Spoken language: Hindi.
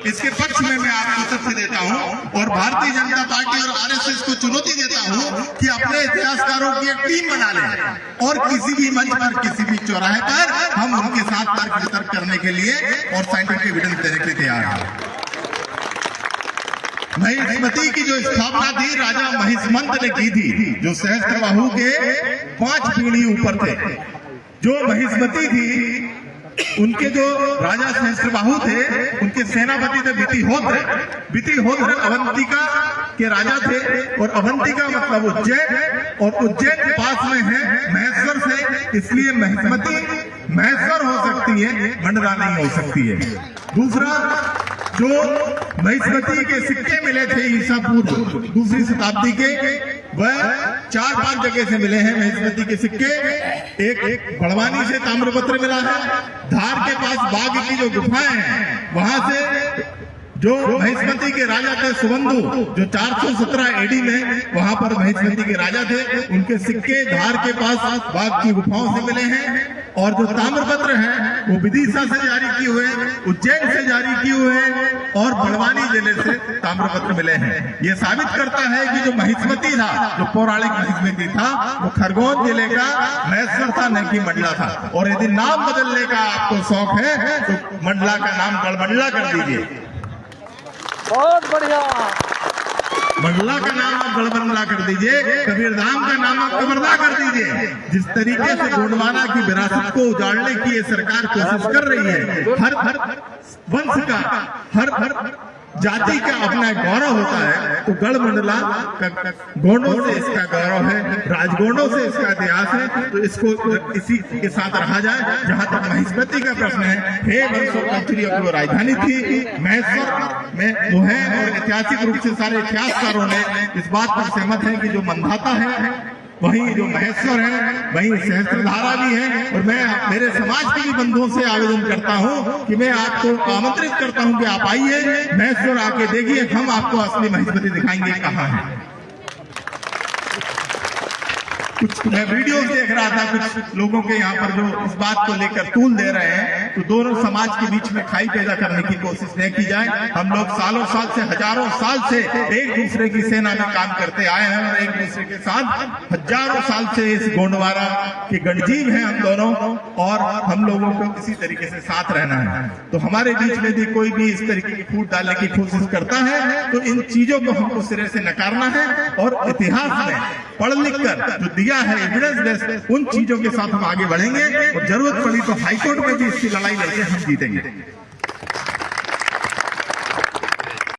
इसके पक्ष में मैं आपको तथ्य देता हूं और भारतीय जनता पार्टी और आरएसएस को चुनौती देता हूं कि अपने इतिहासकारों की एक टीम बना लें और किसी भी मंच पर, किसी भी चौराहे पर हम उनके साथ तर्क वितर्क करने के लिए और साइंटिफिक एविडेंस देने के लिए तैयार हैं। महिष्मती की जो स्थापना थी राजा महिष्मंत ने की थी, जो सहस्त्रबाहु के 5 पीढ़ी ऊपर थे। जो महिष्मती थी, उनके जो राजा सहस्त्रबाहु थे, उनके सेनापति थे वितिहोत्र अवंतिका के राजा थे। और अवंतिका मतलब उज्जैन, और उज्जैन के पास में है महेश्वर से, इसलिए महिष्मती महेश्वर हो सकती है, मंडला नहीं हो सकती है। दूसरा, जो महिष्मती के सिक्के मिले थे ईसा पूर्व 2री शताब्दी के, वह 4-5 जगह से मिले हैं महिष्मती के सिक्के। एक बड़वानी से ताम्रपत्र मिला है, धार के पास बाघ की जो गुफाएं हैं वहां से जो महिष्मती के राजा थे सुबंधु, जो 417 एडी में वहां पर महिष्मती के राजा थे, उनके सिक्के धार के पास बाघ की गुफाओं से मिले हैं। और जो ताम्रपत्र हैं वो विदिशा से जारी किए हुए, उज्जैन से जारी किए हुए और बड़वानी जिले से ताम्रपत्र मिले हैं। ये साबित करता है कि जो महिष्मती था, जो पौराणिक महिष्मती था, वो खरगोन जिले का महेश्वर था, न कि मंडला था। और यदि नाम बदलने का आपको शौक है तो मंडला का नाम गढ़मंडला कर दीजिए। बहुत बढ़िया। मंडला का नाम आप गढ़मंडला कर दीजिए, कबीरधाम का नाम आप कबरदा कर दीजिए। जिस तरीके से गोंडवाना की विरासत को उजाड़ने की ये सरकार कोशिश कर रही है, हर वंश का, हर जाति का अपना गौरव होता है, तो गढ़मंडला गोंडों से इसका गौरव है, राजगोंडों से इसका इतिहास है। तो इसको इसी के साथ रहा जाए। जहां तक महिष्मती का प्रश्न है, हे वंशों की वो राजधानी थी, महेश्वर में वो है। और ऐतिहासिक रूप से सारे इतिहासकारों ने इस बात पर सहमत है कि जो मंधाता है वहीं जो महेश्वर है, वहीं सहस्त्रधारा भी है। और मैं मेरे समाज के भी बंधुओं से आवेदन करता हूं कि मैं आपको आमंत्रित करता हूं कि आप आइए, महेश्वर आके देखिए, हम आपको असली महिष्मती दिखाएंगे कहां है। कुछ मैं वीडियो देख रहा था, कुछ लोगों के यहाँ पर जो इस बात को लेकर तूल दे रहे हैं, तो दोनों समाज के बीच में खाई पैदा करने की कोशिश नहीं की जाए। हम लोग सालों साल से, हजारों साल से एक दूसरे की सेना में काम करते आए हैं और एक दूसरे के साथ हजारों साल से इस गोंडवाना के गणजीव हैं हम दोनों, और हम लोगों को इसी तरीके से साथ रहना है। तो हमारे बीच में भी कोई भी इस तरीके की फूट डालने की कोशिश करता है तो इन चीजों को हमको सिरे से नकारना है और इतिहास में पढ़ लिख कर जो दिया है एविडेंस बेस्ड, उन चीजों के साथ हम आगे बढ़ेंगे। और जरूरत पड़ी तो हाईकोर्ट में भी इसकी लड़ाई लड़के हम जीतेंगे।